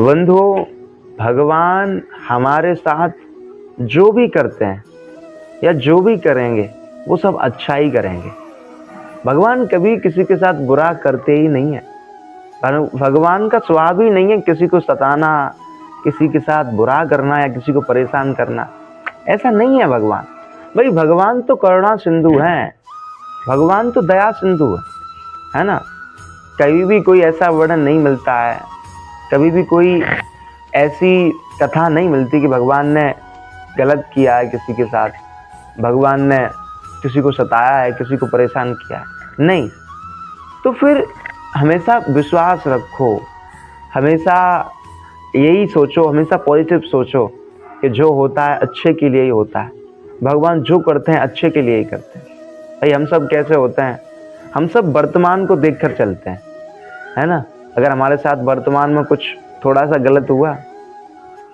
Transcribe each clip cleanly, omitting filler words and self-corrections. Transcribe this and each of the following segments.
बंधुओं, भगवान हमारे साथ जो भी करते हैं या जो भी करेंगे वो सब अच्छा ही करेंगे। भगवान कभी किसी के साथ बुरा करते ही नहीं है। भगवान का स्वभाव ही नहीं है किसी को सताना, किसी के साथ बुरा करना या किसी को परेशान करना। ऐसा नहीं है भगवान। भाई भगवान तो करुणा सिंधु हैं, भगवान तो दया सिंधु है ना। कभी भी कोई ऐसा वर्णन नहीं मिलता है, कभी भी कोई ऐसी कथा नहीं मिलती कि भगवान ने गलत किया है किसी के साथ, भगवान ने किसी को सताया है, किसी को परेशान किया है। नहीं, तो फिर हमेशा विश्वास रखो, हमेशा यही सोचो, हमेशा पॉजिटिव सोचो कि जो होता है अच्छे के लिए ही होता है। भगवान जो करते हैं अच्छे के लिए ही करते हैं। भाई हम सब कैसे होते हैं, हम सब वर्तमान को देखकर चलते हैं, है ना। अगर हमारे साथ वर्तमान में कुछ थोड़ा सा गलत हुआ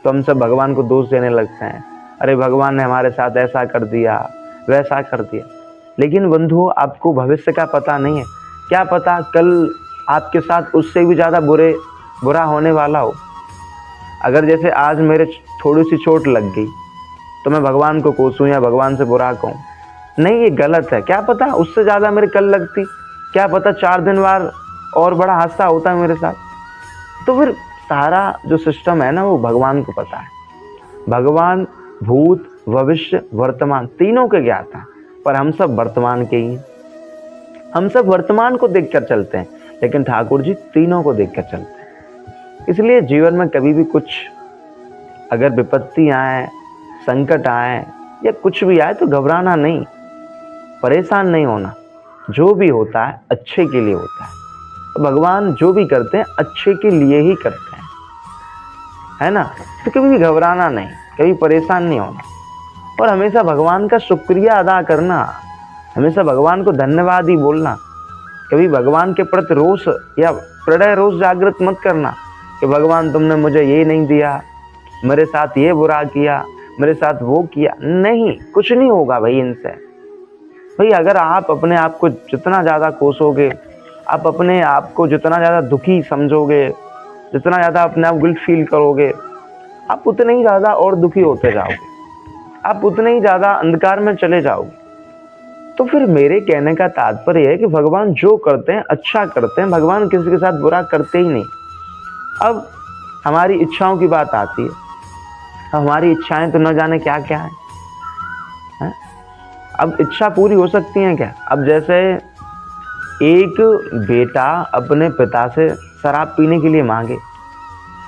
तो हम सब भगवान को दोष देने लगते हैं, अरे भगवान ने हमारे साथ ऐसा कर दिया, वैसा कर दिया। लेकिन बंधुओं, आपको भविष्य का पता नहीं है, क्या पता कल आपके साथ उससे भी ज़्यादा बुरा होने वाला हो। अगर जैसे आज मेरे थोड़ी सी चोट लग गई तो मैं भगवान को कोसूं या भगवान से बुरा कहूँ, नहीं, ये गलत है। क्या पता उससे ज़्यादा मेरे कल लगती, क्या पता 4 दिन बाद और बड़ा हादसा होता है मेरे साथ। तो फिर सारा जो सिस्टम है ना, वो भगवान को पता है। भगवान भूत, भविष्य, वर्तमान तीनों के ज्ञाता, पर हम सब वर्तमान के ही हैं। हम सब वर्तमान को देखकर चलते हैं, लेकिन ठाकुर जी तीनों को देखकर चलते हैं। इसलिए जीवन में कभी भी कुछ अगर विपत्ति आए, संकट आए या कुछ भी आए तो घबराना नहीं, परेशान नहीं होना। जो भी होता है अच्छे के लिए होता है। तो भगवान जो भी करते हैं अच्छे के लिए ही करते हैं, है ना। तो कभी भी घबराना नहीं, कभी परेशान नहीं होना, और हमेशा भगवान का शुक्रिया अदा करना, हमेशा भगवान को धन्यवाद ही बोलना। कभी भगवान के प्रति रोष या प्रलय रोष जागृत मत करना कि भगवान तुमने मुझे ये नहीं दिया, मेरे साथ ये बुरा किया, मेरे साथ वो किया। नहीं, कुछ नहीं होगा भाई इनसे। भाई अगर आप अपने आप को जितना ज़्यादा कोसोगे, आप अपने आप को जितना ज़्यादा दुखी समझोगे, जितना ज़्यादा अपने आप गिल्ट फील करोगे, आप उतने ही ज़्यादा और दुखी होते जाओगे, आप उतने ही ज़्यादा अंधकार में चले जाओगे। तो फिर मेरे कहने का तात्पर्य है कि भगवान जो करते हैं अच्छा करते हैं, भगवान किसी के साथ बुरा करते ही नहीं। अब हमारी इच्छाओं की बात आती है, हमारी इच्छाएं तो न जाने क्या क्या है? अब इच्छा पूरी हो सकती है क्या? अब जैसे एक बेटा अपने पिता से शराब पीने के लिए मांगे,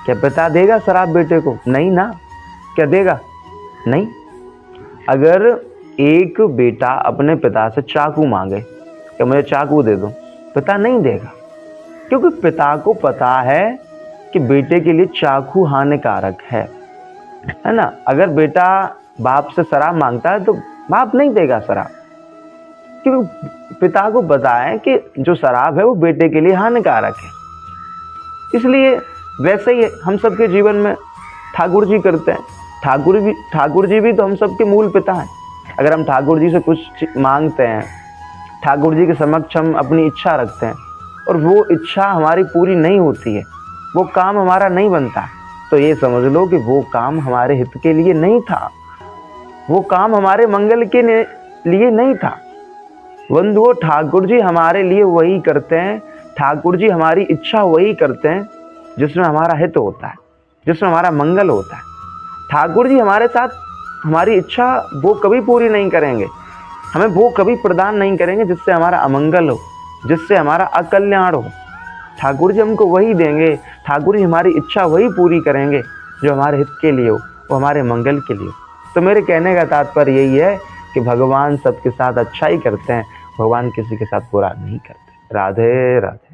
क्या पिता देगा शराब बेटे को? नहीं ना। क्या देगा? नहीं। अगर एक बेटा अपने पिता से चाकू मांगे, क्या मुझे चाकू दे दो? पिता नहीं देगा, क्योंकि पिता को पता है कि बेटे के लिए चाकू हानिकारक है ना। अगर बेटा बाप से शराब मांगता है तो बाप नहीं देगा शराब, क्योंकि पिता को पता है कि जो शराब है वो बेटे के लिए हानिकारक है। इसलिए वैसे ही हम सबके जीवन में ठाकुर जी करते हैं। ठाकुर जी भी तो हम सबके मूल पिता हैं। अगर हम ठाकुर जी से कुछ मांगते हैं, ठाकुर जी के समक्ष हम अपनी इच्छा रखते हैं और वो इच्छा हमारी पूरी नहीं होती है, वो काम हमारा नहीं बनता, तो ये समझ लो कि वो काम हमारे हित के लिए नहीं था, वो काम हमारे मंगल के लिए नहीं था। बंधुओं, ठाकुर जी हमारे लिए वही करते हैं, ठाकुर जी हमारी इच्छा वही करते हैं जिसमें हमारा हित होता है, जिसमें हमारा मंगल होता है। ठाकुर जी हमारे साथ हमारी इच्छा वो कभी पूरी नहीं करेंगे, हमें वो कभी प्रदान नहीं करेंगे जिससे हमारा अमंगल हो, जिससे हमारा अकल्याण हो। ठाकुर जी हमको वही देंगे, ठाकुर जी हमारी इच्छा वही पूरी करेंगे जो हमारे हित के लिए हो, वो हमारे मंगल के लिए हो। तो मेरे कहने का तात्पर्य यही है कि भगवान सबके साथ अच्छा ही करते हैं, भगवान किसी के साथ बुरा नहीं करते। राधे राधे।